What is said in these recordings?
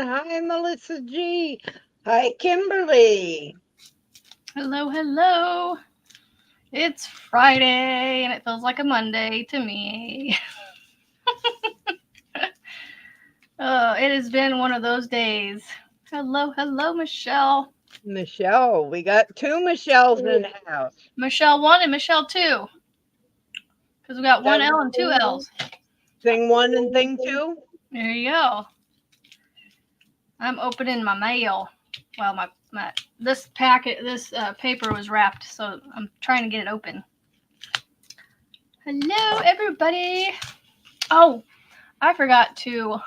Hi, Melissa G. Hi, Kimberly. Hello, hello. It's Friday and it feels like a Monday to me. It has been one of those days. Hello, hello, Michelle. Michelle. We got two Michelles in the house. Michelle 1 and Michelle 2. Because we got one That L and two L's. thing one and thing two. There you go. I'm opening my mail. Well, this paper was wrapped, so I'm trying to get it open. Hello, everybody. Oh, I forgot to.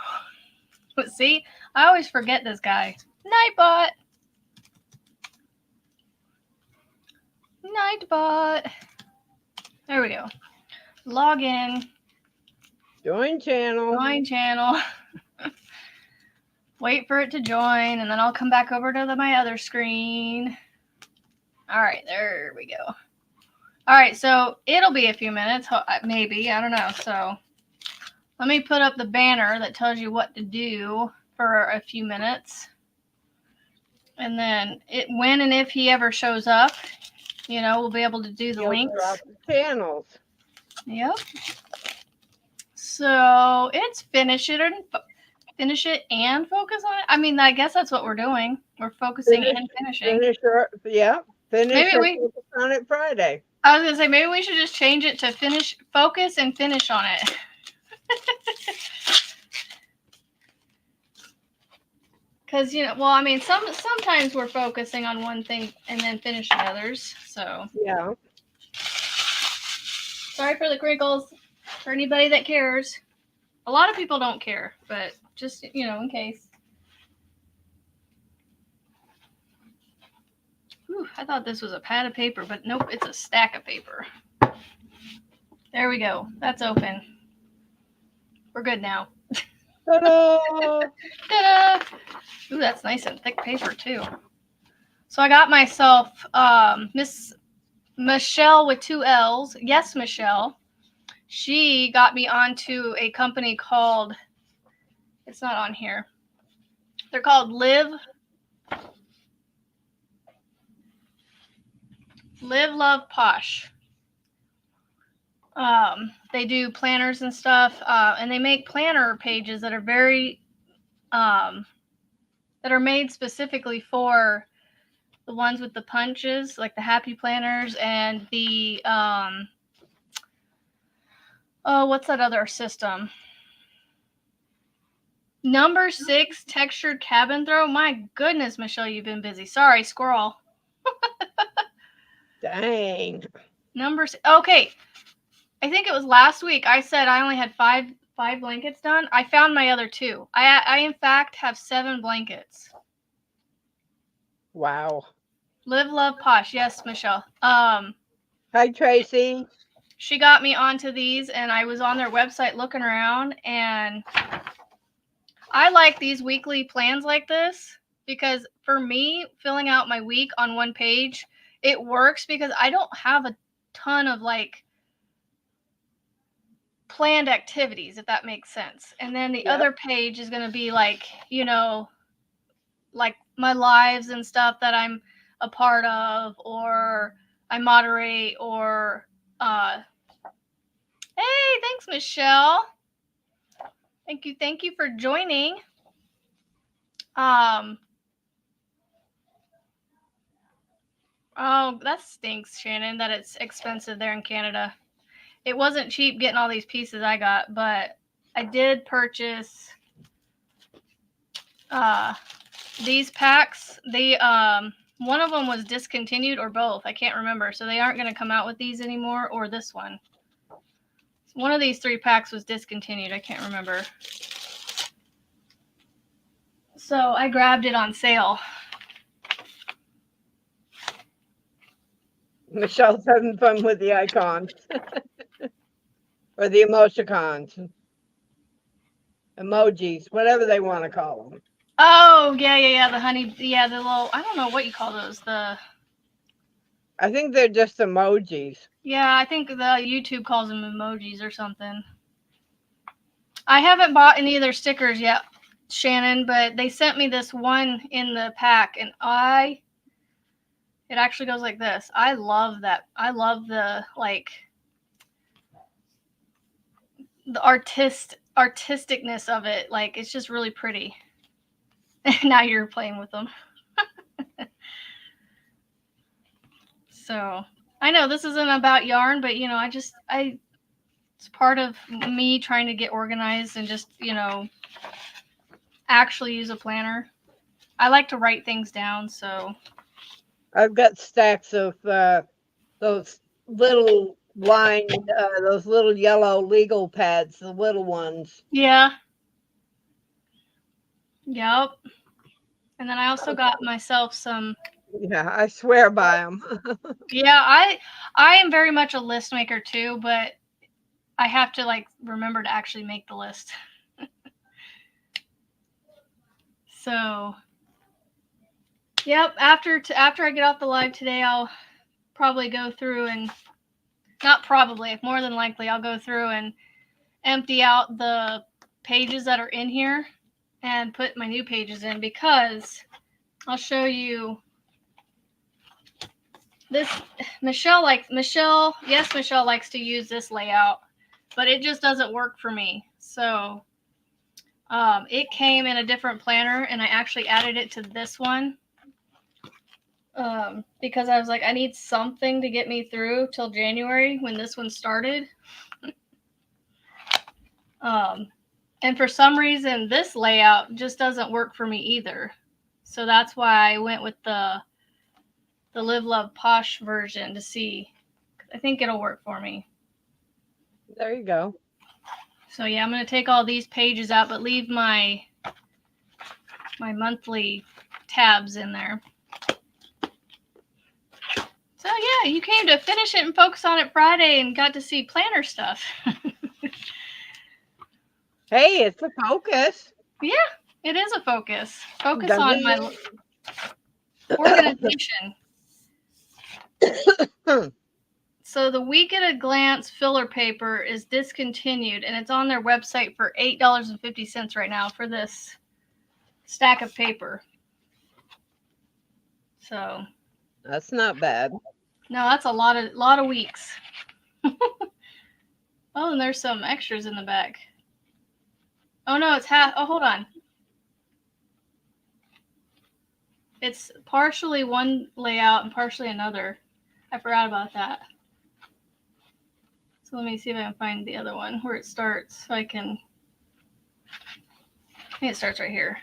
See, I always forget this guy. Nightbot. Nightbot. There we go. Log in. Join channel. Join channel. Wait for it to join, and then I'll come back over to my other screen. All right, there we go. All right, so it'll be a few minutes, maybe. I don't know. So let me put up the banner that tells you what to do for a few minutes. And then when and if he ever shows up, we'll be able to do the links. Drop the channels. Yep. So it's finish it and focus on it. I mean, I guess that's what we're doing. We're focusing and finishing. Finish on it Friday. I was gonna say maybe we should just change it to focus and finish on it. Because sometimes we're focusing on one thing and then finishing others. So yeah. Sorry for the crinkles. For anybody that cares, a lot of people don't care, but just in case. Whew, I thought this was a pad of paper, but nope, it's a stack of paper. There we go. That's open. We're good now. Ta-da! Ta-da! Ooh, that's nice and thick paper too. So I got myself Miss Michelle with 2 L's. Yes, Michelle. She got me onto a company called, it's not on here. They're called Live, Love, Posh. They do planners and stuff, and they make planner pages that are very, that are made specifically for the ones with the punches, like the happy planners and the, what's that other system? Number 6 textured cabin throw. My goodness, Michelle, you've been busy. Sorry, squirrel. Dang. Number 6. Okay. I think it was last week I said I only had five blankets done. I found my other 2. I in fact have 7 blankets. Wow. Live, love, posh. Yes, Michelle. Hi, Tracy. She got me onto these, and I was on their website looking around, and I like these weekly plans like this because for me, filling out my week on one page, it works because I don't have a ton of planned activities, if that makes sense. And then the other page is going to be like my lives and stuff that I'm a part of, or I moderate, or hey, thanks, Michelle. Thank you for joining. Oh, that stinks, Shannon, that it's expensive there in Canada. It wasn't cheap getting all these pieces I got, but I did purchase these packs. They one of them was discontinued, or both. I can't remember. So they aren't going to come out with these anymore, or this one. One of these 3 packs was discontinued. I can't remember. So I grabbed it on sale. Michelle's having fun with the icons. Or the emoticons. Emojis, whatever they want to call them. Oh, yeah, the honey, the little, I don't know what you call those, I think they're just emojis. Yeah, I think the YouTube calls them emojis or something. I haven't bought any of their stickers yet. Shannon, but they sent me this one in the pack, and it actually goes like this. I love that. I love the the artisticness of it. Like, it's just really pretty. Now you're playing with them. So I know this isn't about yarn, but it's part of me trying to get organized and just, actually use a planner. I like to write things down, so. I've got stacks of those little those little yellow legal pads, the little ones. Yeah. Yep. And then I also got myself some. Yeah, I swear by them. Yeah, I am very much a list maker too, but I have to remember to actually make the list. So, yep, after I get off the live today, I'll probably go through and more than likely I'll go through and empty out the pages that are in here and put my new pages in, because I'll show you this. Michelle likes to use this layout, but it just doesn't work for me. So it came in a different planner, and I actually added it to this one because I was like, I need something to get me through till January when this one started. And for some reason, this layout just doesn't work for me either. So that's why I went with the Live Love Posh version to see. I think it'll work for me. There you go. So yeah, I'm going to take all these pages out, but leave my monthly tabs in there. So yeah, you came to finish it and focus on it Friday and got to see planner stuff. Hey, it's a focus. Yeah, it is a focus. Focus on my organization. So the Week at a Glance filler paper is discontinued, and it's on their website for $8.50 right now for this stack of paper. So that's not bad. No, that's a lot of weeks. Oh, and there's some extras in the back. Oh no, it's half. Oh, hold on. It's partially one layout and partially another. I forgot about that. So let me see if I can find the other one where it starts. So I think it starts right here.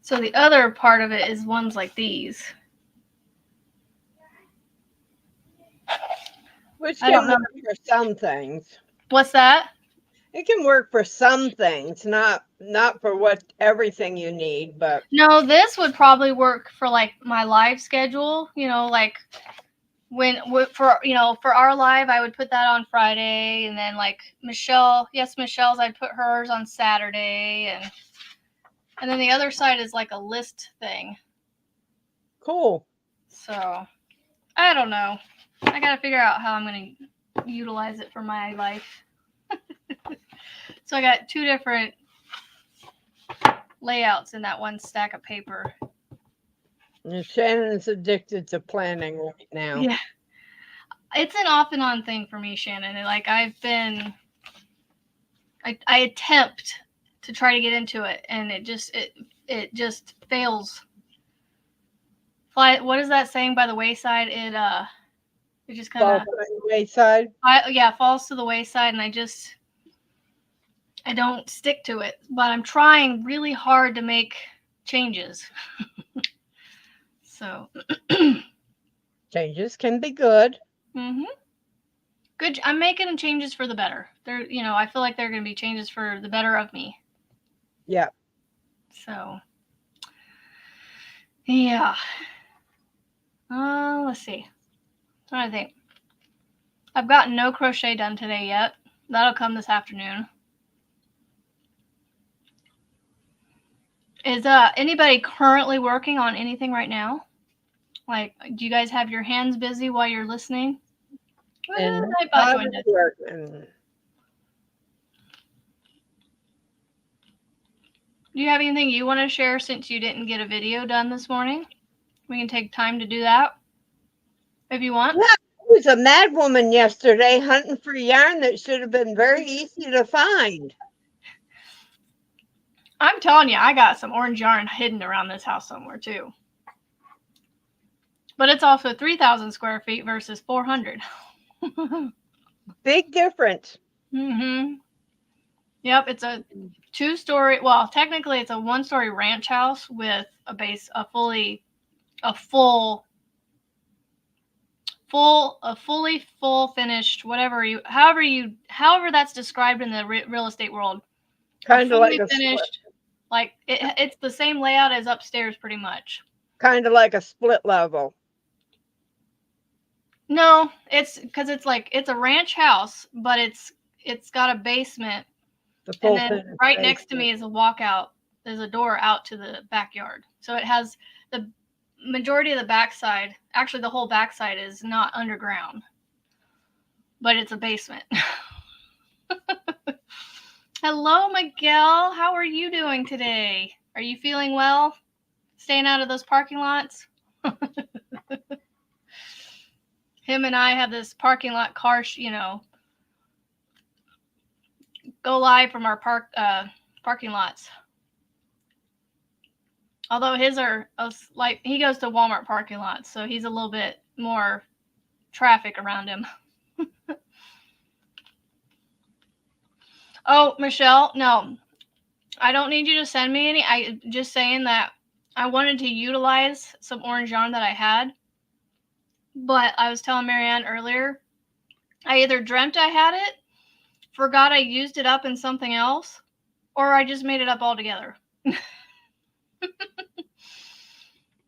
So the other part of it is ones like these. Which can work for some things. What's that? It can work for some things, not for everything you need, but. No, this would probably work for my live schedule, for our live, I would put that on Friday, and then Michelle's, I'd put hers on Saturday, and then the other side is like a list thing. Cool. So, I don't know. I gotta figure out how I'm gonna utilize it for my life. So I got 2 different layouts in that one stack of paper. And Shannon's addicted to planning right now. Yeah. It's an off and on thing for me, Shannon. I attempt to try to get into it, and it just fails. What is that saying, by the wayside? It just kind of falls by the wayside. Falls to the wayside, and I don't stick to it, but I'm trying really hard to make changes. So changes can be good. Good. I'm making changes for the better. I feel like they're going to be changes for the better of me. Yeah. So, yeah. Let's see. I'm trying to think. I've gotten no crochet done today yet. That'll come this afternoon. Is anybody currently working on anything right now? Do you guys have your hands busy while you're listening? And Do you have anything you want to share since you didn't get a video done this morning? We can take time to do that if you want. Yeah, I was a mad woman yesterday hunting for yarn that should have been very easy to find. I'm telling you, I got some orange yarn hidden around this house somewhere too. But it's also 3,000 square feet versus 400. Big difference. Mm-hmm. Yep, it's a 2-story. Well, technically, it's a 1-story ranch house with a fully finished however that's described in the real estate world. Kind of like Fully a finished, like it's the same layout as upstairs, pretty much. kind of like a split level. No, it's because it's a ranch house, but it's got a basement, and then right next to me is a walkout. There's a door out to the backyard, so it has the majority of the backside. Actually, the whole backside is not underground, but it's a basement. Hello, Miguel. How are you doing today? Are you feeling well? Staying out of those parking lots? Him and I have this parking lot car, go live from our parking lots. Although his are like he goes to Walmart parking lots, so he's a little bit more traffic around him. Oh, Michelle, no, I don't need you to send me any. I just saying that I wanted to utilize some orange yarn that I had, but I was telling Marianne earlier, I either dreamt I had it, forgot I used it up in something else, or I just made it up altogether.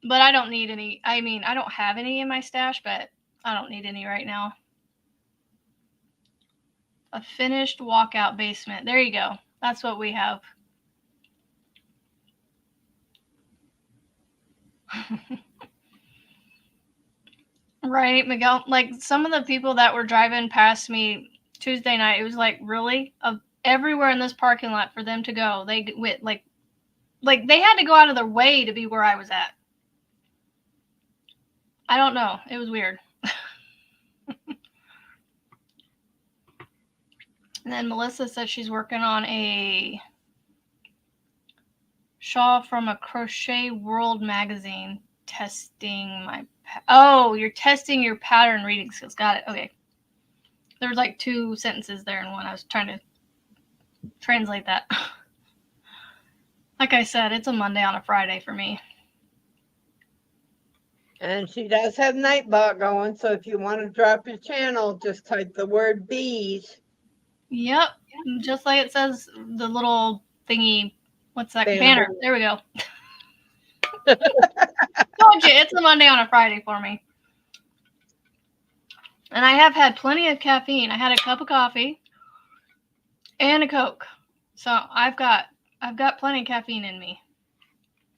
But I don't need any. I mean, I don't have any in my stash, but I don't need any right now. A finished walkout basement. There you go. That's what we have. Right, Miguel. Like some of the people that were driving past me Tuesday night, it was like really everywhere in this parking lot for them to go. They went like they had to go out of their way to be where I was at. I don't know. It was weird. And then Melissa says she's working on a shawl from a Crochet World magazine. Testing my... Oh, you're testing your pattern reading skills. Got it. Okay. There was like 2 sentences there in one. I was trying to translate that. Like I said, it's a Monday on a Friday for me. And she does have Nightbot going, so if you want to drop your channel, just type the word bees. Yep. Just like it says, the little thingy. What's that? Banner. There we go. Told you, it's a Monday on a Friday for me. And I have had plenty of caffeine. I had a cup of coffee and a Coke. So I've got plenty of caffeine in me.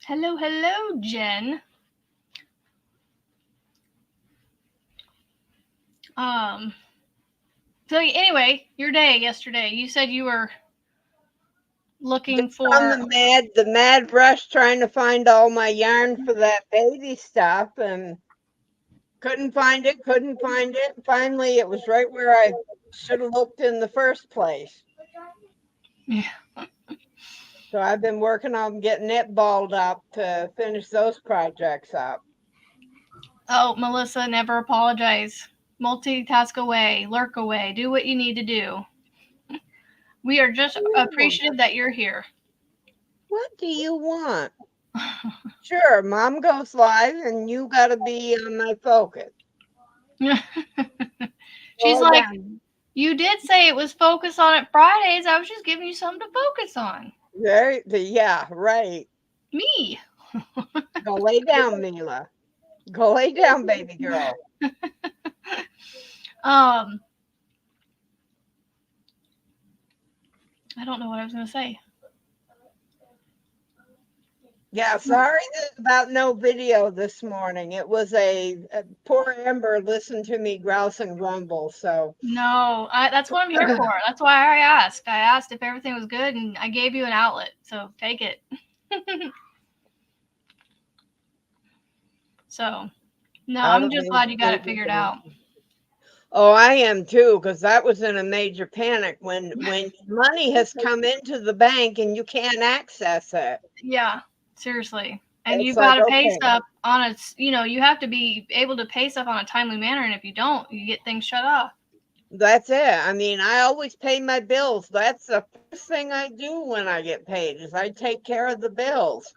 Hello, Jen. So anyway, your day yesterday. You said you were looking just for on the mad rush trying to find all my yarn for that baby stuff, and couldn't find it. Finally, it was right where I should have looked in the first place. Yeah. So I've been working on getting it balled up to finish those projects up. Oh, Melissa, never apologize. Multitask away, lurk away, do what you need to do. We are just appreciative that you're here. What do you want? Sure, Mom goes live and you got to be on my focus. She's like, you did say it was focus on it Fridays. I was just giving you something to focus on. Yeah, right. Me. Go lay down, Mila. Go lay down, baby girl. I don't know what I was going to say. Yeah, sorry about no video this morning. It was a poor Amber listened to me grouse and grumble. So No, that's what I'm here for. That's why I asked. I asked if everything was good, and I gave you an outlet. So take it. So, no, out I'm of just the glad you got it figured out. oh, I am too, because that was in a major panic when money has come into the bank and you can't access it. Yeah, seriously. And It's you've like, got to pay okay, stuff on a, you have to be able to pay stuff on a timely manner. And if you don't, you get things shut off. that's it. I mean, I always pay my bills. That's the first thing I do when I get paid is I take care of the bills.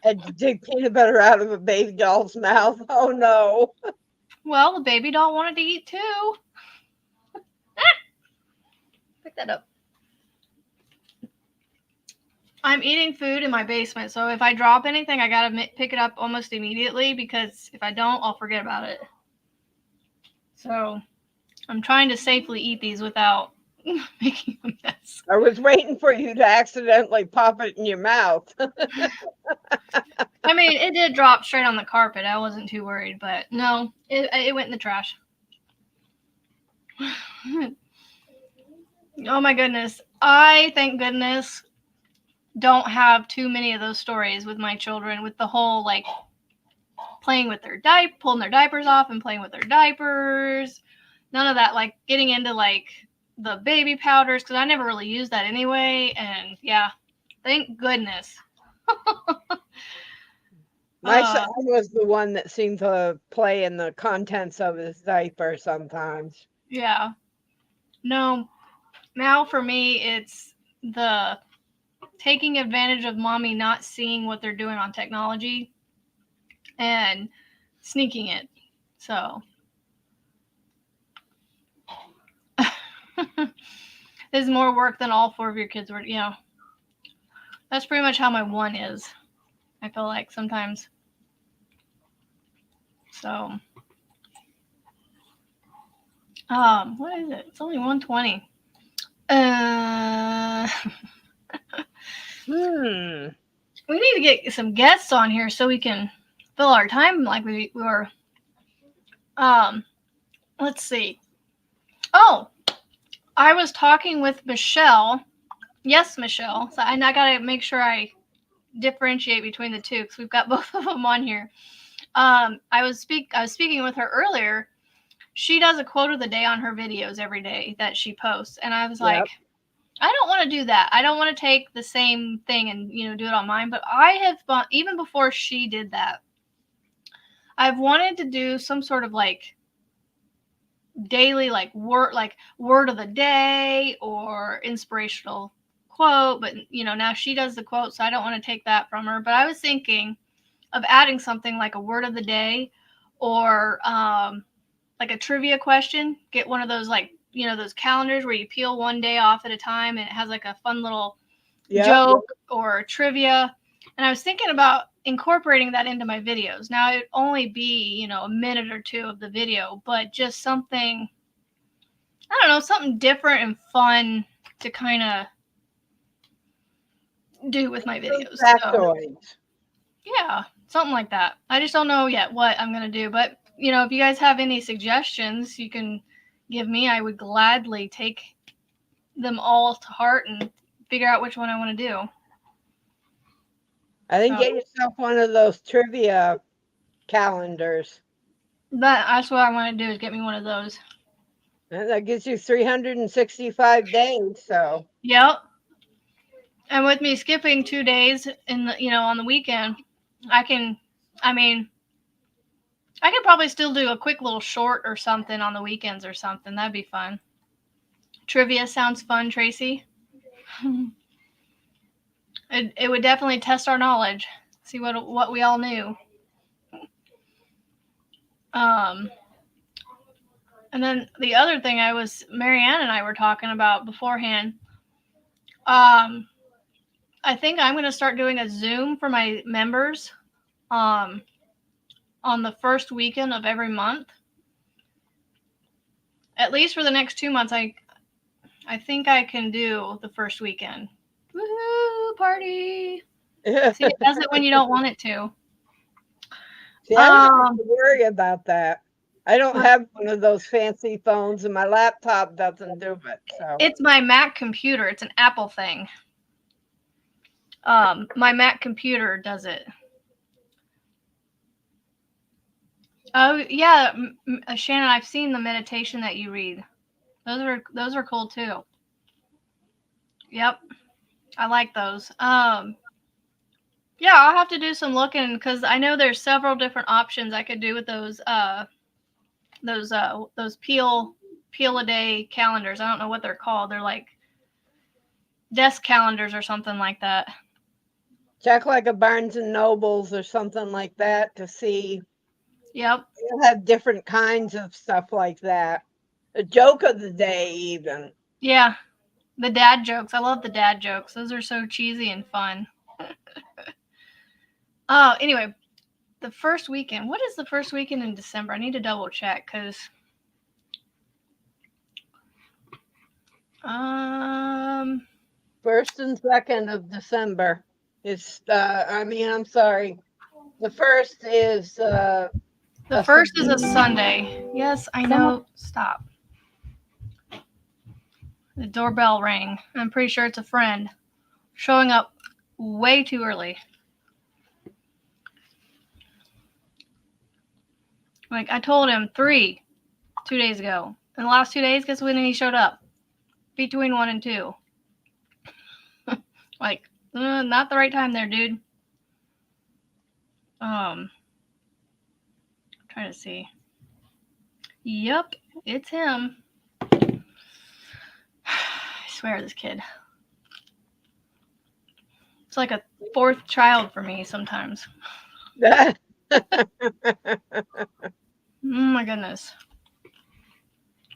Had to dig peanut butter out of a baby doll's mouth. Oh no. Well, the baby doll wanted to eat too. Pick that up. I'm eating food in my basement, so if I drop anything, I gotta pick it up almost immediately because if I don't, I'll forget about it. So I'm trying to safely eat these without making a mess. I was waiting for you to accidentally pop it in your mouth. I mean, it did drop straight on the carpet. I wasn't too worried, but no, it went in the trash. Oh my goodness. I, thank goodness, don't have too many of those stories with my children, with the whole like playing with their pulling their diapers off and playing with their diapers. None of that, like getting into like the baby powders, because I never really used that anyway. And yeah, thank goodness. My son was the one that seemed to play in the contents of his diaper sometimes. Yeah. No, now for me, it's the taking advantage of mommy not seeing what they're doing on technology and sneaking it. So this is more work than all four of your kids were. That's pretty much how my one is. I feel like sometimes. So, what is it? It's only 1:20. We need to get some guests on here so we can fill our time like we were. Let's see. Oh, I was talking with Michelle. Yes, Michelle. So, and I gotta make sure I differentiate between the two because we've got both of them on here. I was speaking with her earlier. She does a quote of the day on her videos every day that she posts, and I was like, I don't want to do that. I don't want to take the same thing and do it on mine. But I have even before she did that, I've wanted to do some sort of like daily word of the day or inspirational quote. But now she does the quote, so I don't want to take that from her. But I was thinking of adding something like a word of the day or like a trivia question. Get one of those those calendars where you peel one day off at a time and it has like a fun little joke or trivia. And I was thinking about incorporating that into my videos. Now it'd only be, a minute or two of the video, but just something, I don't know, something different and fun to kind of do with my videos. So, yeah, something like that. I just don't know yet what I'm going to do, but if you guys have any suggestions, you can give me. I would gladly take them all to heart and figure out which one I want to do. I think get yourself one of those trivia calendars. That's what I want to do is get me one of those. And that gives you 365 days. So. Yep. And with me skipping 2 days in the, on the weekend, I could probably still do a quick little short or something on the weekends or something. That'd be fun. Trivia sounds fun, Tracy. It would definitely test our knowledge. See what we all knew. And then the other thing Marianne and I were talking about beforehand. I think I'm going to start doing a Zoom for my members on the first weekend of every month. At least for the next 2 months, I think I can do the first weekend. Woohoo, party! See, it does it when you don't want it to. See, I don't have Um, to worry about that. I don't have one of those fancy phones, and my laptop doesn't do it. So it's my Mac computer. It's an Apple thing. My Mac computer does it. Oh yeah, Shannon, I've seen the meditation that you read. Those are cool too. Yep, I like those. Yeah, I'll have to do some looking because I know there's several different options I could do with those peel a day calendars. I don't know what they're called. They're like desk calendars or something like that. check like a Barnes and Nobles or something like that to see. Yep. You'll have different kinds of stuff like that. A joke of the day, even. Yeah. The dad jokes. I love the dad jokes. Those are so cheesy and fun. Oh, anyway, the first weekend. What is the first weekend in December? I need to double check because um 1st and 2nd of December is. I'm sorry. The first is the a first is a Sunday. Sunday. Yes, I know. Stop. The doorbell rang. I'm pretty sure it's a friend showing up way too early. Like I told him 2 days ago. In the last 2 days, guess when he showed up? Between 1 and 2. Like, not the right time there, dude. Trying to see. Yep, it's him. I swear, this kid. It's like a fourth child for me sometimes. Oh my goodness.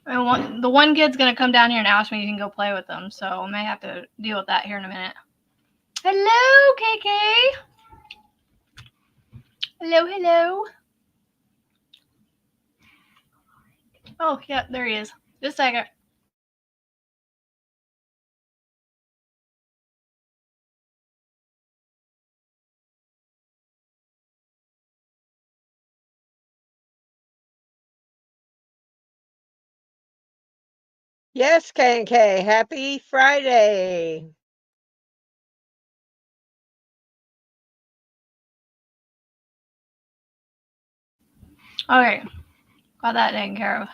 The one kid's gonna come down here and ask me if he can go play with them, so I may have to deal with that here in a minute. Hello, KK. Hello, hello. Oh, yeah, there he is. Just a second. Yes, K&K. Happy Friday. Okay, got that taken care of.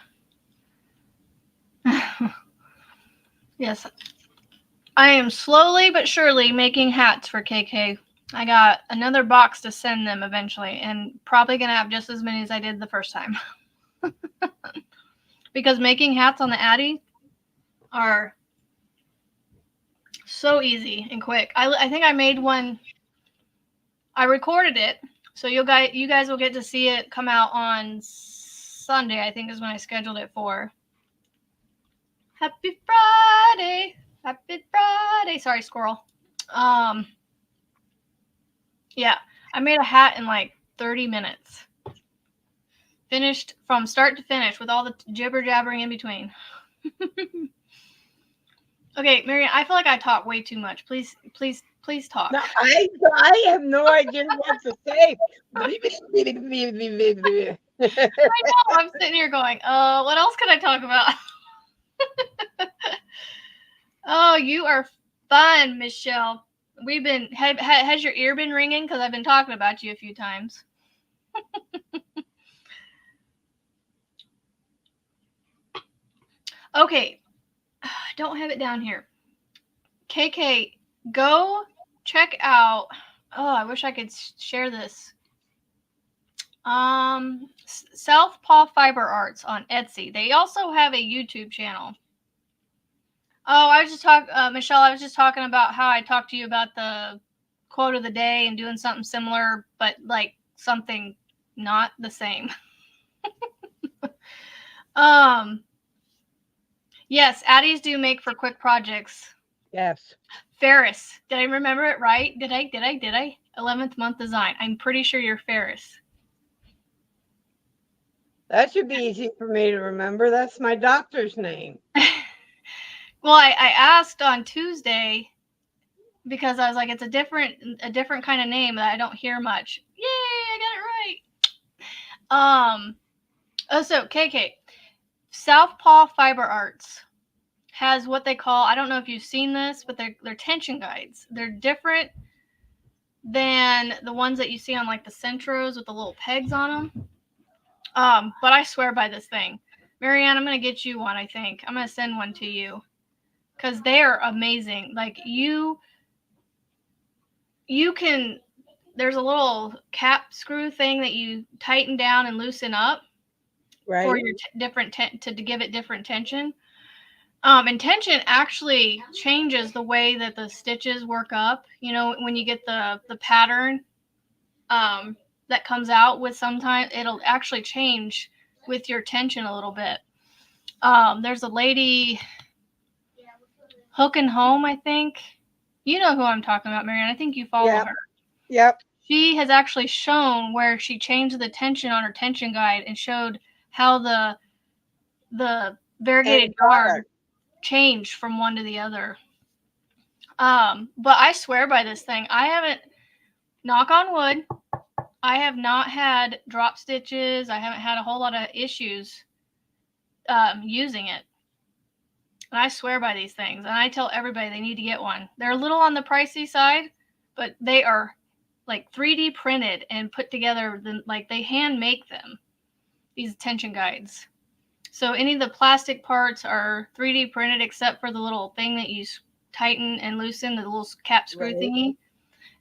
Yes, I am slowly but surely making hats for KK. I got another box to send them eventually, and probably gonna have just as many as I did the first time. Because making hats on the Addy are so easy and quick. I think I made one. I recorded it, so you guys will get to see it come out on Sunday. I think is when I scheduled it for. Happy Friday, Happy Friday. Sorry, squirrel. Yeah, I made a hat in like 30 minutes. Finished from start to finish with all the jibber jabbering in between. Okay, Marian, I feel like I talk way too much. Please talk. No, I have no idea what to say. I know. I'm sitting here going, what else can I talk about? Oh, you are fun, Michelle. We've been has your ear been ringing? Because I've been talking about you a few times. Okay, I don't have it down here. KK, go check out. Oh, I wish I could share this. South Paw Fiber Arts on Etsy. They also have a YouTube channel. Oh, I was just Michelle. I was just talking about how I talked to you about the quote of the day and doing something similar, but like something not the same. Yes, Addies do make for quick projects. Yes. Ferris. Did I remember it right? Did I? 11th month design. I'm pretty sure you're Ferris. That should be easy for me to remember. That's my doctor's name. Well, I asked on Tuesday because I was like, it's a different kind of name that I don't hear much. Yay, I got it right. Oh, so KK, Southpaw Fiber Arts has what they call, I don't know if you've seen this, but they're tension guides. They're different than the ones that you see on like the Centros with the little pegs on them. But I swear by this thing. Marianne, I'm gonna get you one, I think. I'm gonna send one to you. Because they are amazing. Like you can, there's a little cap screw thing that you tighten down and loosen up for Right. your different to give it different tension. And tension actually changes the way that the stitches work up. You know, when you get the pattern that comes out with, sometimes it'll actually change with your tension a little bit. There's a lady, Hook and Home, I think. You know who I'm talking about, Marianne. I think you follow Yep. her. Yep. She has actually shown where she changed the tension on her tension guide and showed how the And variegated God. yarn changed from one to the other. But I swear by this thing. I haven't, knock on wood, I have not had drop stitches. I haven't had a whole lot of issues using it. And I swear by these things. And I tell everybody they need to get one. They're a little on the pricey side, but they are like 3D printed and put together. Like they hand make them, these tension guides. So any of the plastic parts are 3D printed except for the little thing that you tighten and loosen, the little cap screw Right. thingy.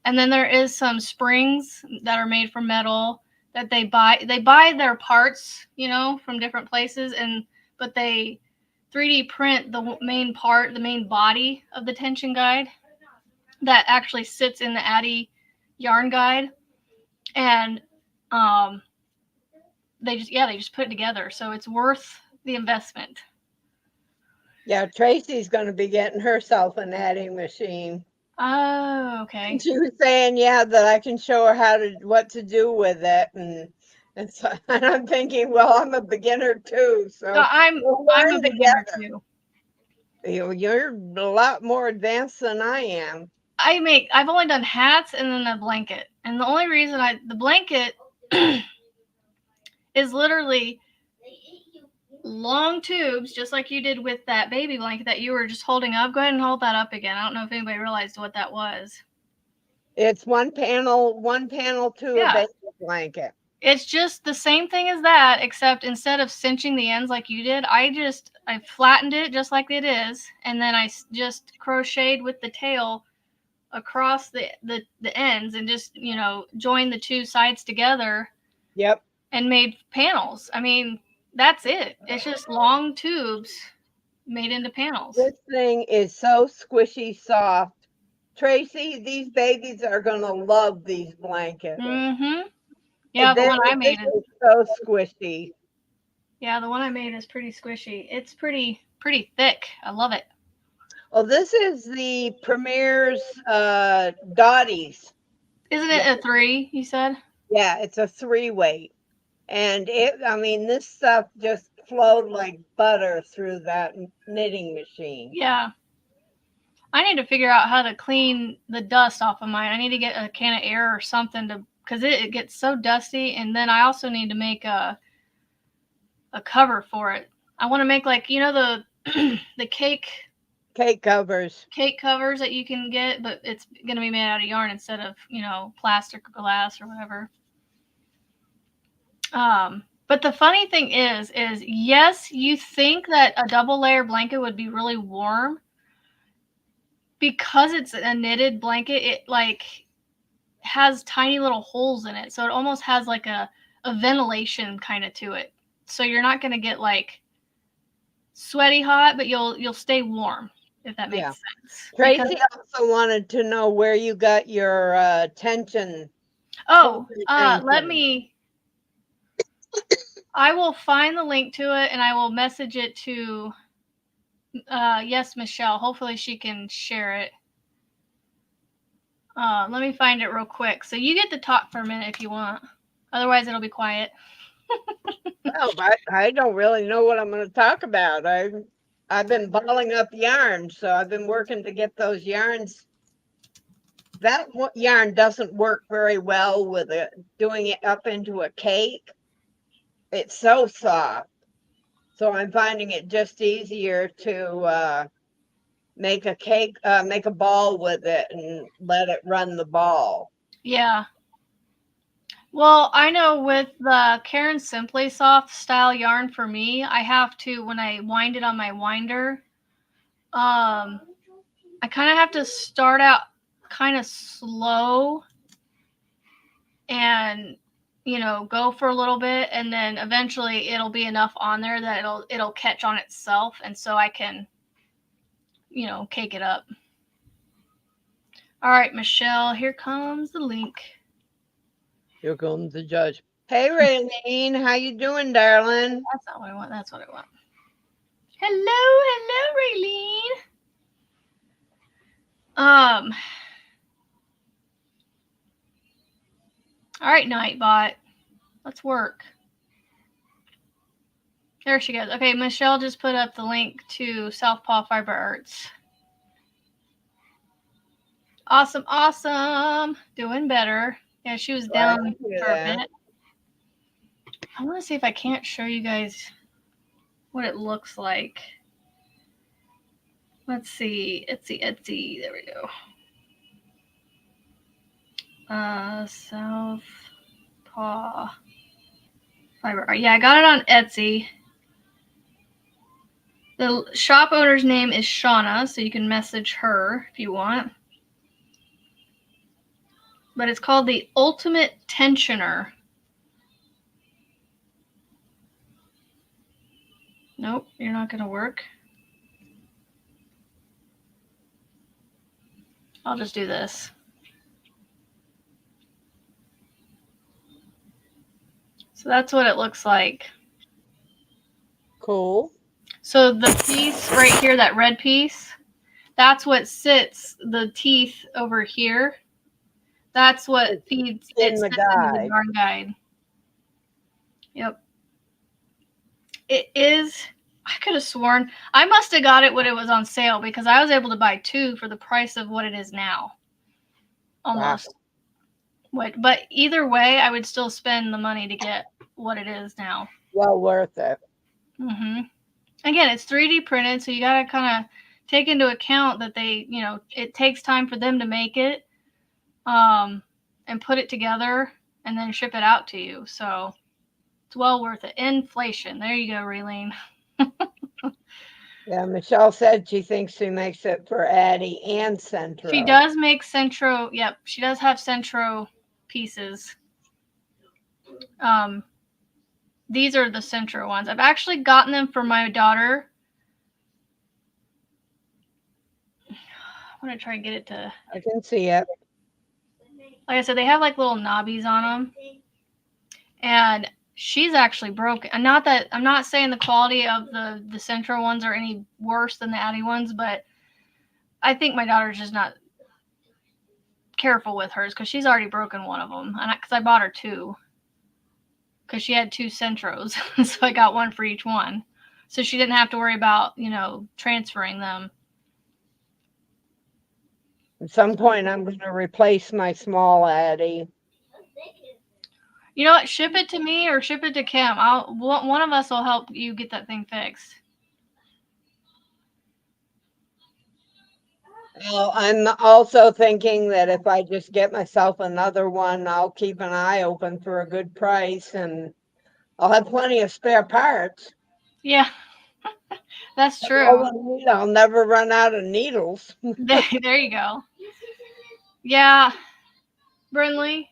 And then there is some springs that are made from metal that they buy. They buy their parts, you know, from different places, but they 3D print the main part, the main body of the tension guide that actually sits in the Addy yarn guide, and they just put it together, so it's worth the investment. Yeah, Tracy's going to be getting herself an adding machine. Oh, okay. She was saying, yeah, that I can show her what to do with it, and so, and I'm thinking, well, I'm a beginner too, so we'll I'm a learn beginner together. too. You're a lot more advanced than I am. I've only done hats and then a blanket, and the only reason the blanket is literally long tubes, just like you did with that baby blanket that you were just holding up. Go ahead and hold that up again. I don't know if anybody realized what that was. It's one panel to a Yeah. baby blanket. It's just the same thing as that, except instead of cinching the ends like you did, I flattened it just like it is, and then I just crocheted with the tail across the ends and just, you know, joined the two sides together. Yep. And made panels. I mean, that's it. It's just long tubes made into panels. This thing is so squishy soft. Tracy, these babies are going to love these blankets. Mm-hmm. Yeah, the one I made is so squishy. Yeah, the one I made is pretty squishy. It's pretty thick. I love it. Well, this is the Premier's Dottie's. Isn't it a 3, you said? Yeah, it's a 3-weight. And I mean, this stuff just flowed like butter through that knitting machine. Yeah. I need to figure out how to clean the dust off of mine. I need to get a can of air or something because it gets so dusty. And then I also need to make a cover for it. I want to make, like, you know, the cake covers that you can get, but it's going to be made out of yarn instead of, you know, plastic or glass or whatever. But the funny thing is yes, you think that a double layer blanket would be really warm. Because it's a knitted blanket, it like has tiny little holes in it, so it almost has like a ventilation kind of to it. So you're not going to get like sweaty hot, but you'll stay warm, if that makes sense. Tracy also wanted to know where you got your tension. Let me. I will find the link to it and I will message it to. Yes, Michelle. Hopefully she can share it. Let me find it real quick. So you get to talk for a minute if you want. Otherwise, it'll be quiet. Well, I don't really know what I'm going to talk about. I've been balling up yarn, so I've been working to get those yarns that yarn doesn't work very well with it doing it up into a cake. It's so soft. So I'm finding it just easier to make a cake, make a ball with it and let it run the ball. Yeah. Well, I know with the Karen Simply Soft style yarn for me, I have to, when I wind it on my winder, I kind of have to start out kind of slow and go for a little bit, and then eventually it'll be enough on there that it'll catch on itself, and so I can cake it up. All right, Michelle, here comes the link. Here comes the judge. Hey, Raylene, how you doing, darling? That's not what I want. That's what I want. Hello, Raylene. All right, Nightbot. Let's work. There she goes. Okay, Michelle just put up the link to Southpaw Fiber Arts. Awesome, awesome. Doing better. Yeah, she was down for a bit. I want to see if I can't show you guys what it looks like. Let's see. Etsy. There we go. Southpaw Fiber. Yeah, I got it on Etsy. The shop owner's name is Shauna, so you can message her if you want. But it's called the Ultimate Tensioner. Nope, you're not going to work. I'll just do this. So that's what it looks like. Cool. So the piece right here, that red piece, that's what sits the teeth over here. That's what feeds in the guide. The yarn guide. Yep. It is. I could have sworn I must have got it when it was on sale, because I was able to buy 2 for the price of what it is now. Almost. Wow. But either way, I would still spend the money to get what it is now. Well worth it. Mm-hmm. Again, it's 3D printed, so you got to kind of take into account that they, it takes time for them to make it, and put it together and then ship it out to you. So it's well worth it. Inflation. There you go, Raylene. Yeah, Michelle said she thinks she makes it for Addie and Centro. She does make Centro. Yep, she does have Centro pieces. These are the Centro ones. I've actually gotten them for my daughter. I want to try and get it to... I can see it. Like I said, they have like little knobbies on them. And she's actually broken. And not that I'm not saying the quality of the Centro ones are any worse than the Addie ones, but I think my daughter's just not careful with hers, because she's already broken one of them. And because I bought her 2, because she had 2 Centros, so I got one for each one, so she didn't have to worry about transferring them. At some point, I'm going to replace my small Addie. You know what? Ship it to me or ship it to Kim. One of us will help you get that thing fixed. Well, I'm also thinking that if I just get myself another one, I'll keep an eye open for a good price, and I'll have plenty of spare parts. Yeah, that's true. I'll never run out of needles. There you go. Yeah, Brinley.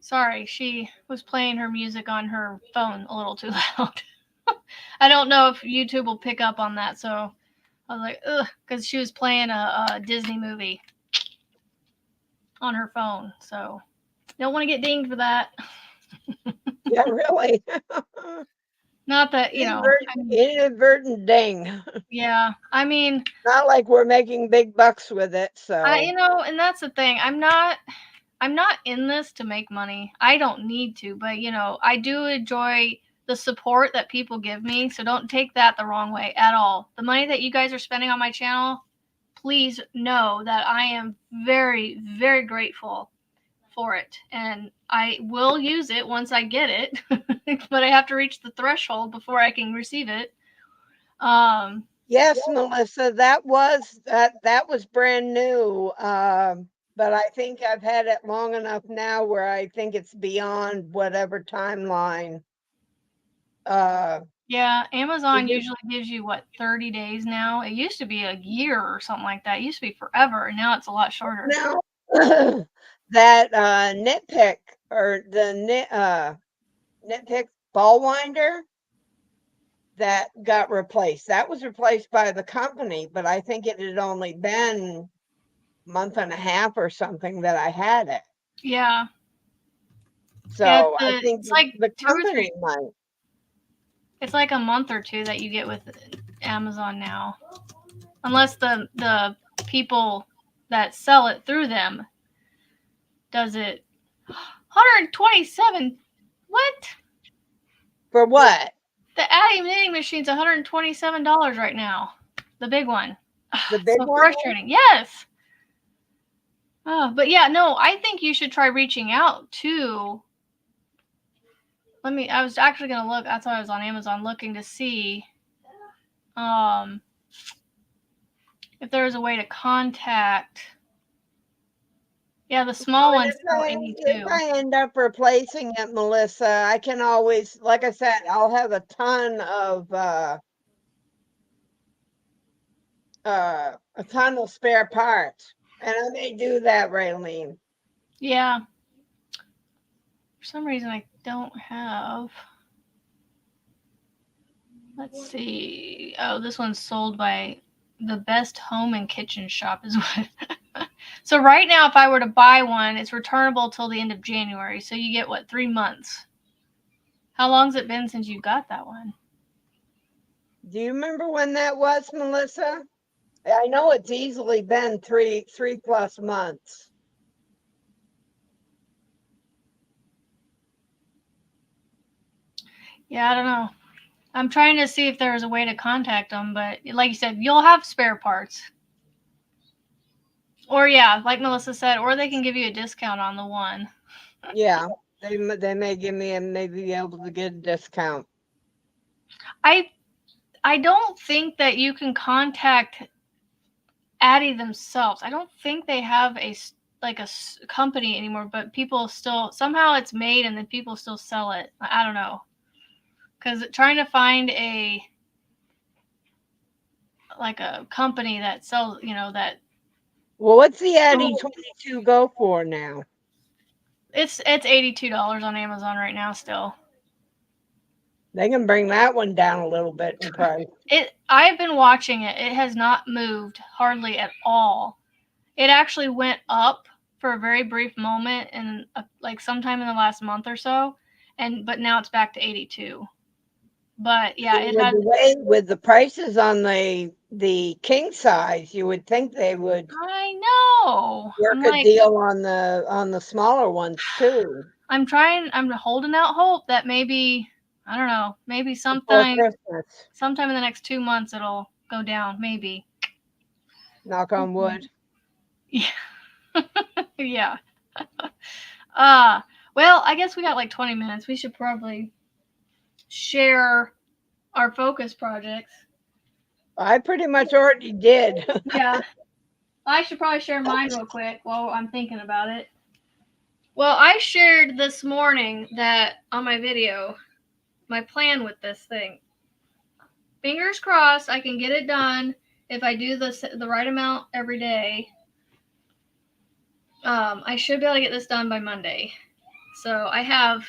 Sorry, she was playing her music on her phone a little too loud. I don't know if YouTube will pick up on that, so I was like, ugh, because she was playing a Disney movie on her phone, so don't want to get dinged for that. Yeah, really. Not that, Inadvertent ding. yeah. I mean, Not like we're making big bucks with it, so. and that's the thing. I'm not in this to make money. I don't need to, but I do enjoy the support that people give me, so don't take that the wrong way at all. The money that you guys are spending on my channel, please know that I am very, very grateful for it, and I will use it once I get it, but I have to reach the threshold before I can receive it. Yes, Melissa, that was brand new. But I think I've had it long enough now where I think it's beyond whatever timeline. Yeah, Amazon usually gives you 30 days now. It used to be a year or something like that. It used to be forever, and now it's a lot shorter. Now that nitpick or the nitpick ball winder that got replaced. That was replaced by the company, but I think it had only been a month and a half or something that I had it. Yeah. So I think it's like the company might. It's like a month or two that you get with Amazon now, unless the people that sell it through them does it. 127. What? For what? The Addy knitting machine's $127 right now. The big one. The big so one? frustrating. Yes. Oh, but yeah, no, I think you should try reaching out to. I was actually gonna look. That's why I was on Amazon looking to see if there was a way to contact. Yeah, the small one's still 82. If I end up replacing it, Melissa, I can always, like I said, I'll have a ton of spare parts, and I may do that, Raylene. Yeah. For some reason, I don't have. Let's see. Oh, this one's sold by the Best Home and Kitchen Shop is what. So right now, if I were to buy one, it's returnable till the end of January. So you get 3 months. How long's it been since you got that one? Do you remember when that was, Melissa? I know it's easily been three plus months. Yeah, I don't know. I'm trying to see if there's a way to contact them, but like you said, you'll have spare parts. Or yeah, like Melissa said, or they can give you a discount on the one. Yeah, they may give me and maybe be able to get a discount. I don't think that you can contact Addy themselves. I don't think they have a company anymore, but people still somehow it's made and then people still sell it. I don't know, because trying to find a company that sells that. Well, what's the Addy 22 go for now? It's $82 on Amazon right now still. They can bring that one down a little bit in price. I've been watching it. It has not moved hardly at all. It actually went up for a very brief moment and sometime in the last month or so, but now it's back to 82. But yeah, with the prices on the king size, you would think they would. I know. Work a deal on the smaller ones too. I'm holding out hope that maybe, I don't know, maybe sometime in the next 2 months it'll go down, maybe. Knock on wood. Yeah. Yeah. Well, I guess we got 20 minutes. We should probably share our focus projects. I pretty much already did. Yeah. I should probably share mine real quick while I'm thinking about it. Well, I shared this morning that on my video, my plan with this thing. Fingers crossed I can get it done if I do the right amount every day. I should be able to get this done by Monday. So I have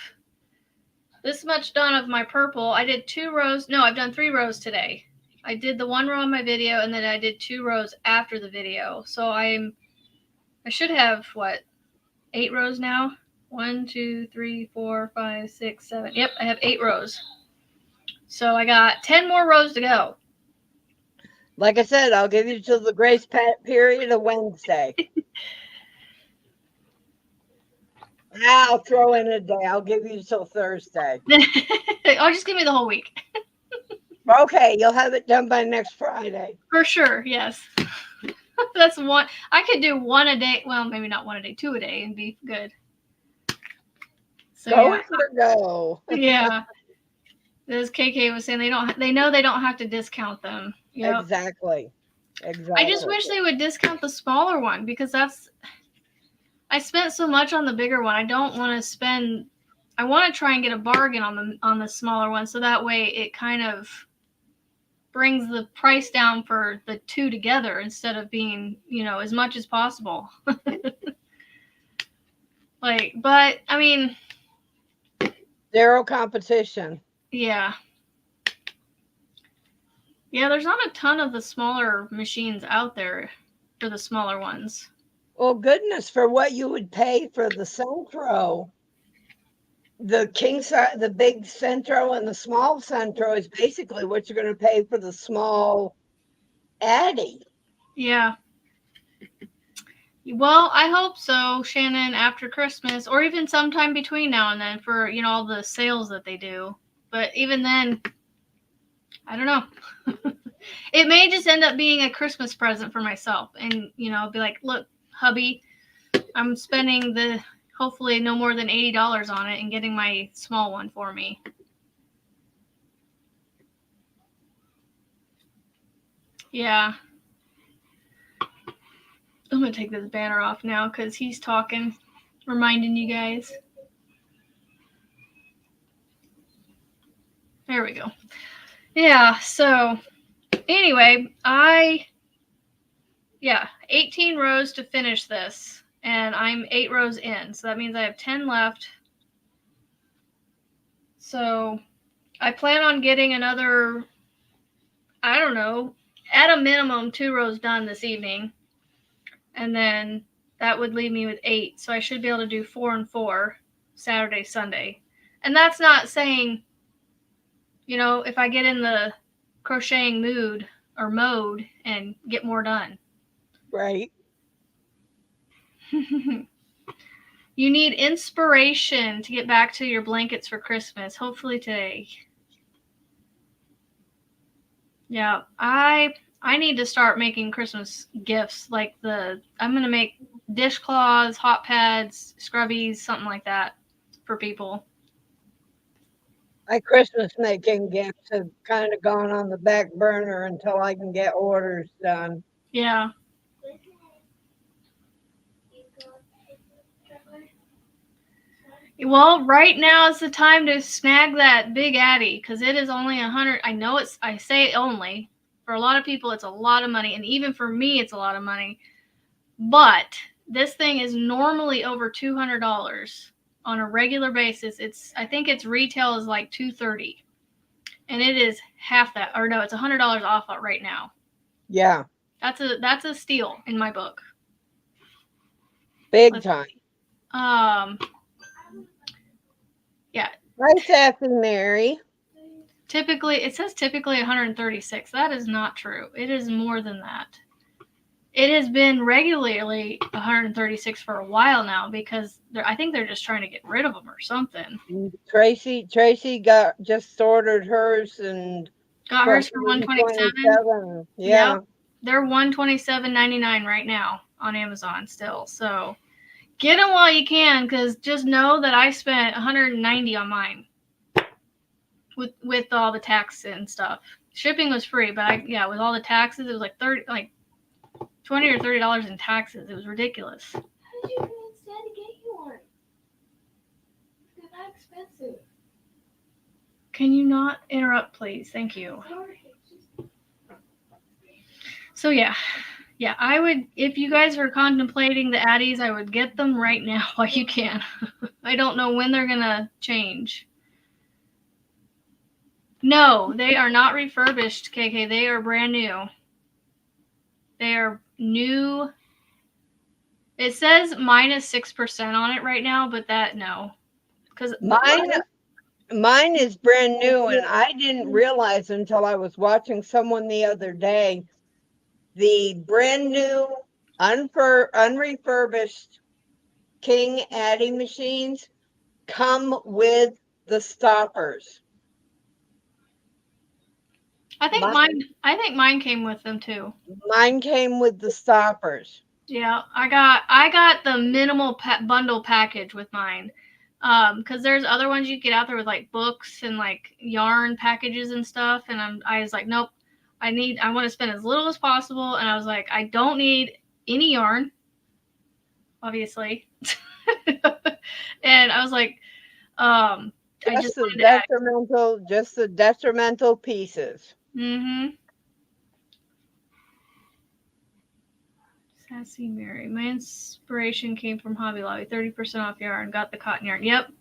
this much done of my purple. I did 2 rows. No, I've done 3 rows today. I did the 1 row on my video, and then I did 2 rows after the video. So I should have 8 rows now. 1, 2, 3, 4, 5, 6, 7. Yep, I have 8 rows. So I got 10 more rows to go. Like I said, I'll give you till the grace period of Wednesday. I'll throw in a day. I'll give you till Thursday. Oh, just give me the whole week. Okay, you'll have it done by next Friday. For sure, yes. That's one. I could do one a day. Well, maybe not one a day, two a day, and be good. So Go yeah, for go. yeah. As KK was saying, they know they don't have to discount them. Yep. Exactly. I just wish they would discount the smaller one because I spent so much on the bigger one. I don't want to spend. I want to try and get a bargain on the smaller one, so that way it kind of brings the price down for the two together instead of being, as much as possible. But I mean, zero competition. Yeah. Yeah, there's not a ton of the smaller machines out there for the smaller ones. Well, goodness, for what you would pay for the Centro, the king size, the big Centro and the small Centro is basically what you're going to pay for the small Addy. Yeah. Well, I hope so, Shannon, after Christmas, or even sometime between now and then for, all the sales that they do. But even then, I don't know. It may just end up being a Christmas present for myself. And, be like, look, hubby, I'm spending hopefully no more than $80 on it and getting my small one for me. Yeah. I'm going to take this banner off now because he's talking, reminding you guys. There we go. Yeah, so anyway, 18 rows to finish this, and I'm 8 rows in, so that means I have 10 left. So I plan on getting another, I don't know, at a minimum 2 rows done this evening, and then that would leave me with 8, so I should be able to do 4 and 4 Saturday, Sunday. And that's not saying, if I get in the crocheting mood or mode and get more done. Right. You need inspiration to get back to your blankets for Christmas, hopefully today. Yeah, I need to start making Christmas gifts like I'm going to make dishcloths, hot pads, scrubbies, something like that for people. My Christmas making gifts have kind of gone on the back burner until I can get orders done. Yeah. Well, right now is the time to snag that big Addy because it is only 100. I know I say only. For a lot of people, it's a lot of money. And even for me, it's a lot of money. But this thing is normally over $200 on a regular basis. I think its retail is like $230. And it is half that. Or no, it's $100 off right now. Yeah. That's a steal in my book. Big time. Yeah. Hi, Sassy Mary. It says typically 136. That is not true. It is more than that. It has been regularly 136 for a while now because I think they're just trying to get rid of them or something. Tracy just ordered hers and got hers for $127. Yeah. Yep. They're $127.99 right now on Amazon still. So get them while you can because just know that I spent $190 on mine with all the tax and stuff. Shipping was free, but with all the taxes, it was like $20 or $30 in taxes. It was ridiculous. How did you convince Dad to get you one? They're not expensive. Can you not interrupt, please? Thank you. Sorry. So yeah, I would, if you guys are contemplating the Addies, I would get them right now while you can. I don't know when they're gonna change. No, they are not refurbished, KK. They are brand new. They are new. It says minus 6% on it right now, but no. Because Mine is brand new, and I didn't realize until I was watching someone the other day, the brand new unrefurbished King Addy machines come with the stoppers. I think mine came with them too. Mine came with the stoppers. Yeah, I got the minimal bundle package with mine. Because there's other ones you get out there with like books and like yarn packages and stuff, and I was like, nope, I want to spend as little as possible, and I was like, I don't need any yarn, obviously, and I was like, I just Just the detrimental pieces. Mm-hmm. Sassy Mary. My inspiration came from Hobby Lobby. 30% off yarn. Got the cotton yarn. Yep.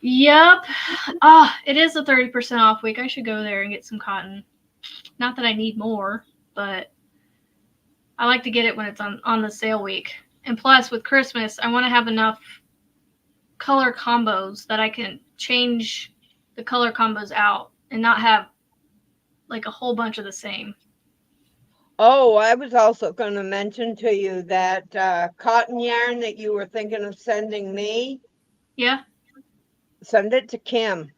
It is a 30% off week. I should go there and get some cotton. Not that I need more, but I like to get it when it's on the sale week. And plus, with Christmas, I want to have enough color combos that I can change the color combos out and not have like a whole bunch of the same. Oh, I was also going to mention to you that cotton yarn that you were thinking of sending me. Yeah. Send it to Kim.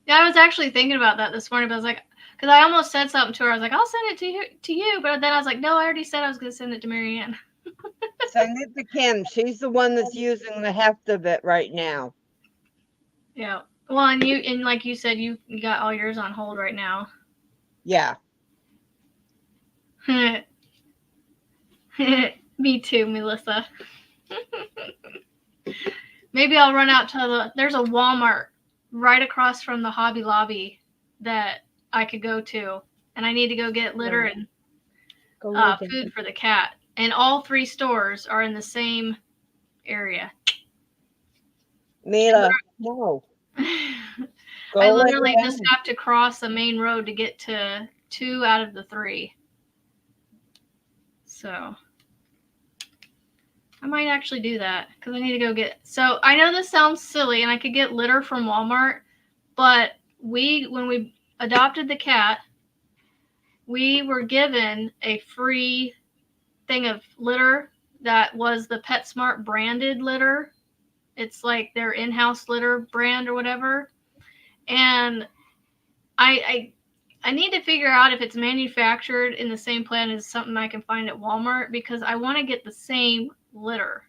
Yeah, I was actually thinking about that this morning, but I was like, because I almost said something to her. I was like, I'll send it to you, but then I was like, no, I already said I was going to send it to Marianne. Send it to Kim. She's the one that's using the heft of it right now. Yeah. Well, and like you said, you got all yours on hold right now. Yeah. Me too, Melissa. Maybe I'll run out to there's a Walmart right across from the Hobby Lobby that I could go to, and I need to go get litter and food for the cat. And all 3 stores are in the same area. Mila, no. I literally just have to cross the main road to get to 2 out of the 3. So I might actually do that because I need to go get. So I know this sounds silly, and I could get litter from Walmart, but when we adopted the cat, we were given a free thing of litter that was the PetSmart branded litter. It's like their in-house litter brand or whatever. And I need to figure out if it's manufactured in the same plant as something I can find at Walmart, because I want to get the same litter.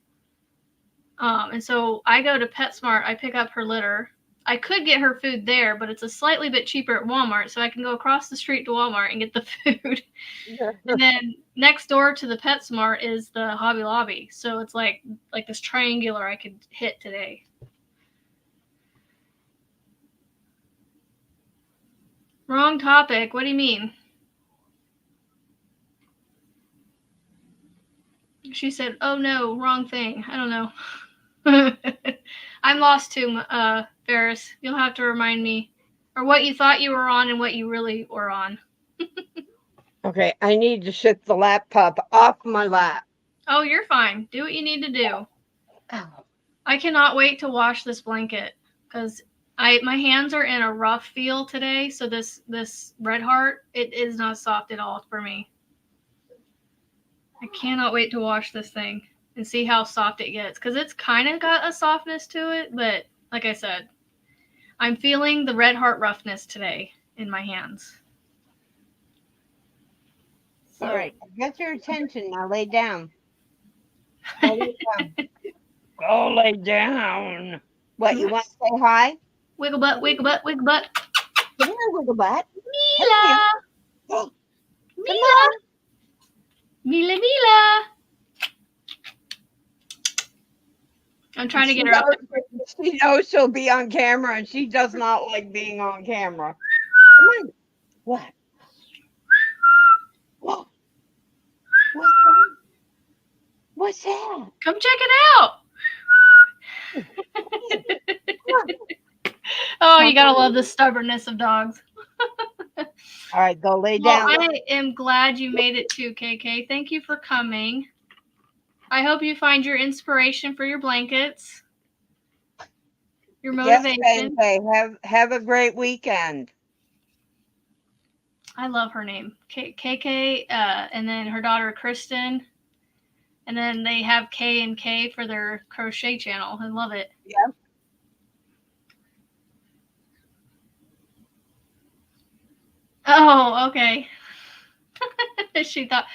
And so I go to PetSmart, I pick up her litter. I could get her food there, but it's a slightly bit cheaper at Walmart, so I can go across the street to Walmart and get the food. And then next door to the PetSmart is the Hobby Lobby, so it's like this triangular I could hit today. Wrong topic. What do you mean? She said, oh no, wrong thing. I don't know. I'm lost too, Ferris. You'll have to remind me. Or what you thought you were on and what you really were on. Okay, I need to shift the laptop off my lap. Oh, you're fine. Do what you need to do. I cannot wait to wash this blanket because my hands are in a rough feel today. So this Red Heart, it is not soft at all for me. I cannot wait to wash this thing and see how soft it gets, because it's kind of got a softness to it, but like I said, I'm feeling the Red Heart roughness today in my hands. So. All right, get your attention now. Lay down. Go lay down. Go lay down. What, you want to say hi? Wiggle butt, wiggle butt, wiggle butt. Come here, wiggle butt. Mila. Hey. Mila. Mila, Mila. I'm trying to get her up. She knows she'll be on camera, and she does not like being on camera. Come on. What? Whoa. What's that? Come check it out. Oh, you gotta love the stubbornness of dogs. All right, go lay down. Well, I am glad you made it too, KK. Thank you for coming. I hope you find your inspiration for your blankets. your Yes, motivation. Have a great weekend. I love her name. KK, and then her daughter Kristen. And then they have K and K for their crochet channel. I love it. Yeah. Oh, okay. she thought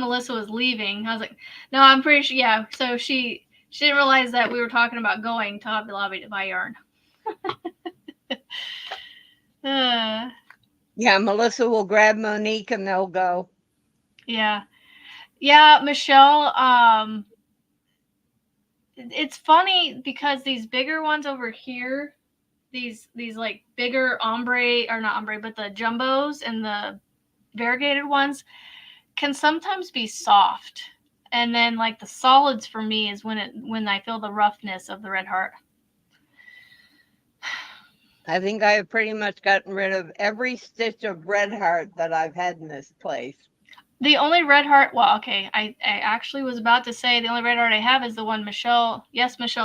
Melissa was leaving. I was like, no, I'm pretty sure. Yeah. So she didn't realize that we were talking about going to Hobby Lobby to buy yarn. Yeah, Melissa will grab Monique and they'll go. Yeah. Yeah, Michelle, it's funny because these bigger ones over here, these like bigger ombre, or not ombre, but the jumbos and the variegated ones can sometimes be soft. And then like the solids for me is when I feel the roughness of the red heart. I think I have pretty much gotten rid of every stitch of red heart that I've had in this place. The only red heart, well, okay, I actually was about to say the only red heart I have is the one Michelle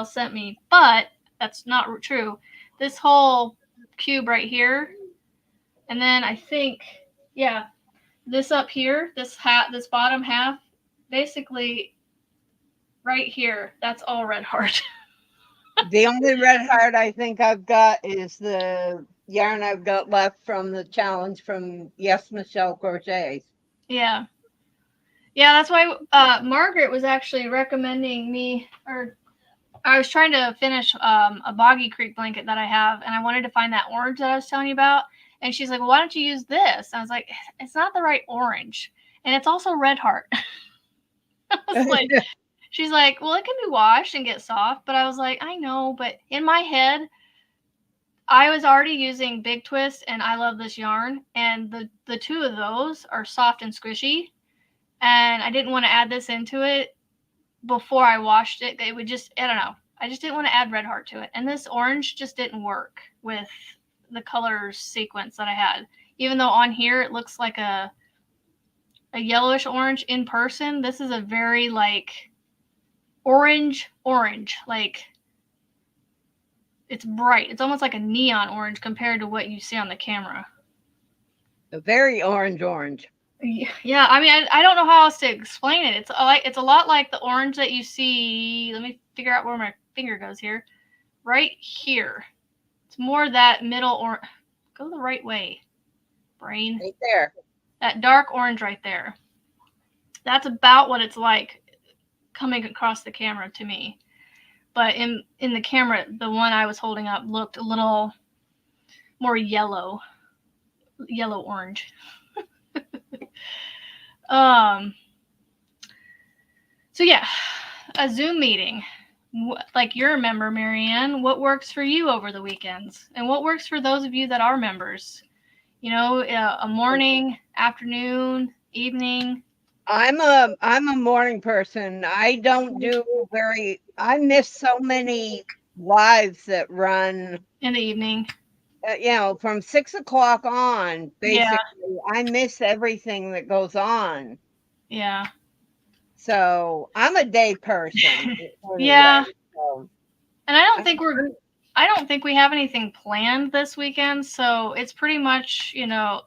sent me, but that's not true. This whole cube right here, and then I think, yeah, this up here, this bottom half, basically right here, that's all red heart. The only red heart I think I've got is the yarn I've got left from the challenge from Yes Michelle Crochets. Yeah. Yeah, that's why Margaret was actually recommending me, or I was trying to finish a Boggy Creek blanket that I have, and I wanted to find that orange that I was telling you about. And she's like, well, why don't you use this? And I was like, it's not the right orange. And it's also red heart. I was like, she's like, well, it can be washed and get soft. But I was like, I know. But in my head, I was already using Big Twist, and I love this yarn. And the two of those are soft and squishy. And I didn't want to add this into it before I washed it. It would just, I don't know. I just didn't want to add red heart to it. And this orange just didn't work with the color sequence that I had. Even though on here it looks like a yellowish orange, in person, this is a very like orange. Like it's bright. It's almost like a neon orange compared to what you see on the camera. A very orange. Yeah, I mean, I don't know how else to explain it. It's a lot like the orange that you see. Let me figure out where my finger goes here. Right here. It's more that middle or go the right way. Brain. Right there. That dark orange right there. That's about what it's like coming across the camera to me. But in the camera, the one I was holding up looked a little more yellow orange. So yeah, a Zoom meeting. Like you're a member, Marianne, what works for you over the weekends? And what works for those of you that are members? You know, a morning, afternoon, evening. I'm a morning person. I don't do I miss so many lives that run In the evening. From 6 o'clock on, basically. Yeah. I miss everything that goes on. Yeah. So I'm a day person. Yeah. So. And I don't think we have anything planned this weekend, so it's pretty much,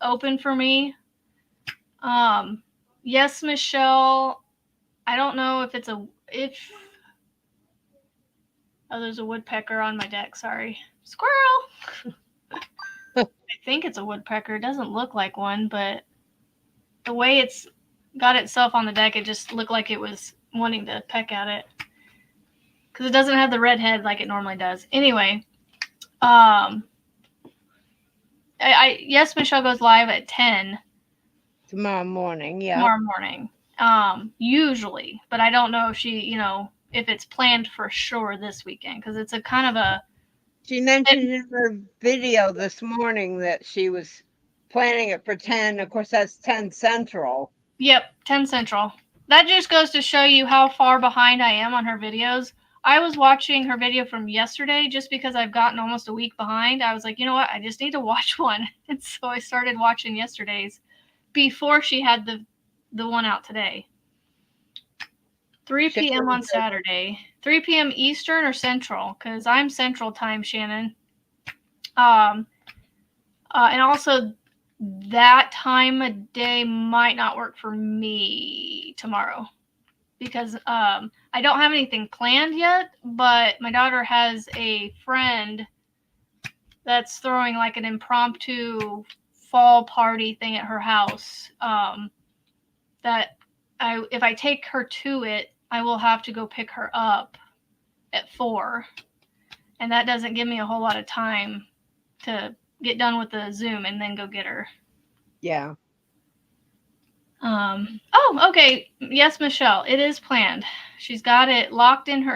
open for me. Yes, Michelle, I don't know if there's a woodpecker on my deck, sorry. Squirrel! I think it's a woodpecker. It doesn't look like one, but the way it's got itself on the deck, it just looked like it was wanting to peck at it. Because it doesn't have the red head like it normally does. Anyway, Yes, Michelle goes live at 10. Tomorrow morning, yeah. Tomorrow morning. Usually. But I don't know if she, if it's planned for sure this weekend. Because it's a kind of a... She mentioned in her video this morning that she was planning it for 10. Of course, that's 10 Central. Yep, 10 Central. That just goes to show you how far behind I am on her videos. I was watching her video from yesterday just because I've gotten almost a week behind. I was like, you know what? I just need to watch one. And so I started watching yesterday's before she had the one out today. 3 Shannon p.m. on said, Saturday. 3 p.m. Eastern or Central? Because I'm Central time, Shannon. And also, that time of day might not work for me tomorrow because I don't have anything planned yet, but my daughter has a friend that's throwing like an impromptu fall party thing at her house. That if I take her to it, I will have to go pick her up at 4, and that doesn't give me a whole lot of time to get done with the Zoom and then go get her. yeah. Oh, okay. Yes, Michelle, it is planned. She's got it locked in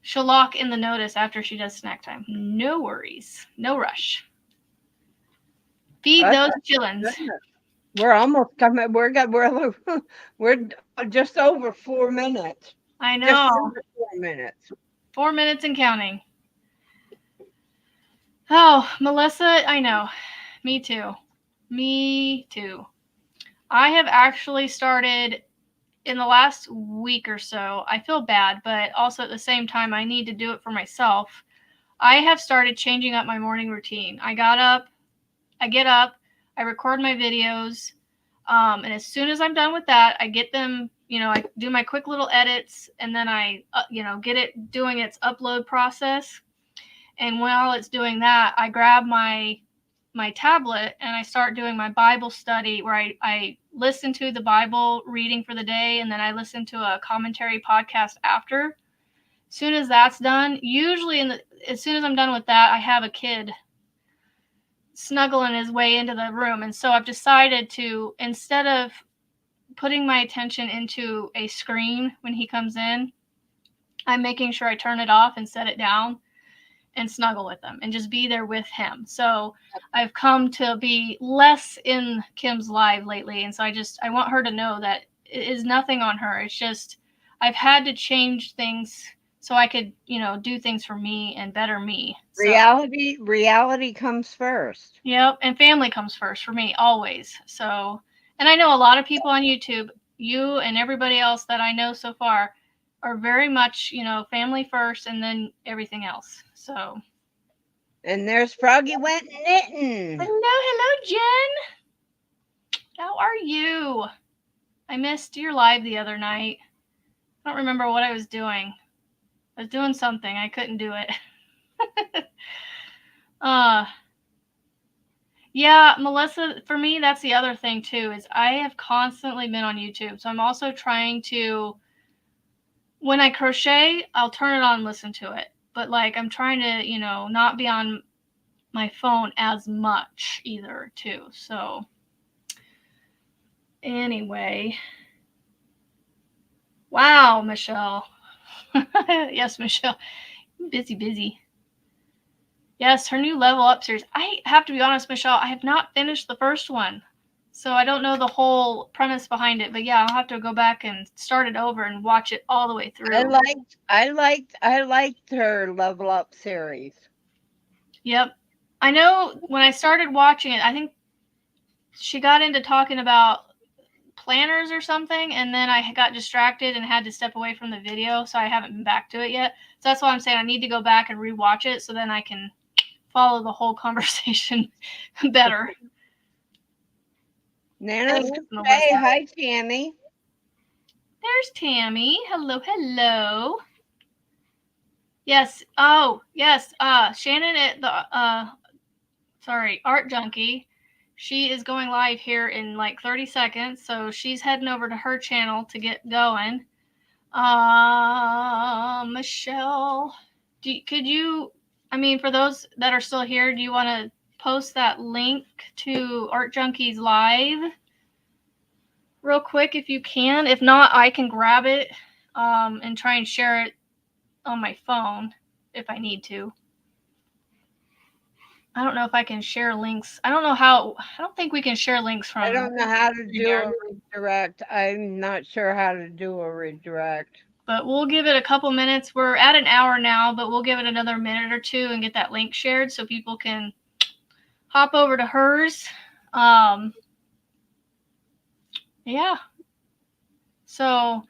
she'll lock in the notice after she does snack time. No worries. No rush. Feed those chillins. We're almost coming. We're just over 4 minutes. I know. Just under 4 minutes. 4 minutes and counting. Oh, Melissa, I know. Me too. Me too. I have actually started in the last week or so. I feel bad, but also at the same time, I need to do it for myself. I have started changing up my morning routine. I get up, I record my videos, and as soon as I'm done with that, I get them, I do my quick little edits, and then I, get it doing its upload process. And while it's doing that, I grab my tablet and I start doing my Bible study where I listen to the Bible reading for the day, and then I listen to a commentary podcast after. As soon as that's done, usually as soon as I'm done with that, I have a kid snuggling his way into the room. And so I've decided to, instead of putting my attention into a screen when he comes in, I'm making sure I turn it off and set it down and snuggle with him and just be there with him. So I've come to be less in Kim's live lately. And so I want her to know that it is nothing on her. It's just, I've had to change things so I could, do things for me and better me. So, reality comes first. Yep. And family comes first for me always. So, and I know a lot of people on YouTube, you and everybody else that I know so far, are very much, family first and then everything else. So. And there's Froggy went knitting. Hello, Jen. How are you? I missed your live the other night. I don't remember what I was doing. I was doing something. I couldn't do it. Yeah, Melissa, for me, that's the other thing too, is I have constantly been on YouTube. So I'm also trying to, when I crochet, I'll turn it on and listen to it. But like, I'm trying to, not be on my phone as much either too. So anyway. Wow, Michelle. Yes, Michelle. Busy. Yes, her new level up series. I have to be honest, Michelle, I have not finished the first one. So I don't know the whole premise behind it, but yeah, I'll have to go back and start it over and watch it all the way through. I liked her level up series. Yep. I know when I started watching it, I think she got into talking about planners or something, and then I got distracted and had to step away from the video, so I haven't been back to it yet. So that's why I'm saying I need to go back and rewatch it so then I can follow the whole conversation better. Nana, hey, hi, Tammy. There's Tammy. Hello. Yes. Oh, yes. Shannon at the Art Junkie. She is going live here in like 30 seconds, so she's heading over to her channel to get going. Michelle, could you, for those that are still here, do you want to post that link to Art Junkie's live real quick if you can? If not, I can grab it and try and share it on my phone if I need to. I don't know if I can share links. I don't think we can share links from. I don't know how to do a redirect. I'm not sure how to do a redirect. But we'll give it a couple minutes. We're at an hour now, but we'll give it another minute or two and get that link shared so people can hop over to hers. Yeah. So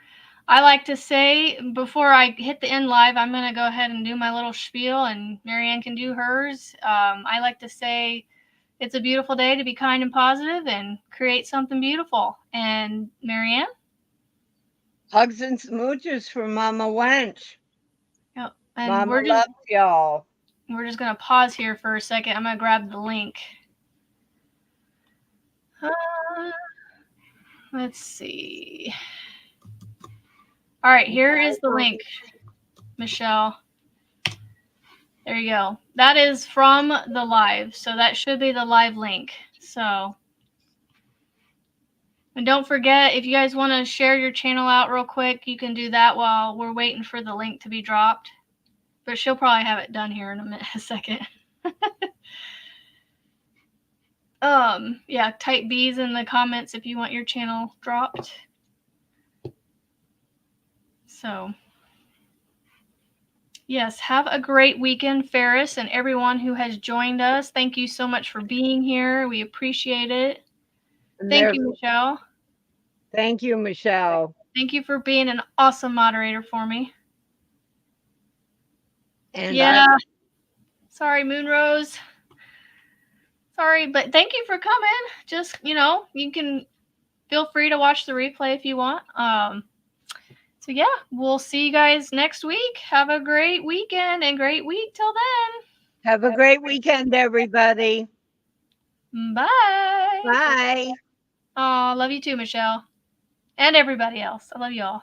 I like to say, before I hit the end live, I'm going to go ahead and do my little spiel, and Marianne can do hers. I like to say it's a beautiful day to be kind and positive and create something beautiful. And Marianne? Hugs and smooches from Mama Wench. Yep. And Mama we're loves y'all. just going to pause here for a second. I'm going to grab the link. Let's see. All right, here is the link, Michelle. There you go. That is from the live, so that should be the live link. So, and don't forget, if you guys want to share your channel out real quick, you can do that while we're waiting for the link to be dropped. But she'll probably have it done here in a second. Yeah, type B's in the comments if you want your channel dropped. So, yes, have a great weekend, Ferris, and everyone who has joined us. Thank you so much for being here. We appreciate it. Thank you, Michelle. Thank you, Michelle. Thank you for being an awesome moderator for me. And yeah. Sorry, Moonrose. Sorry, but thank you for coming. Just, you can feel free to watch the replay if you want. So yeah, we'll see you guys next week. Have a great weekend and great week till then. Have a great weekend, everybody. Bye. Bye. Oh, love you too, Michelle. And everybody else. I love you all.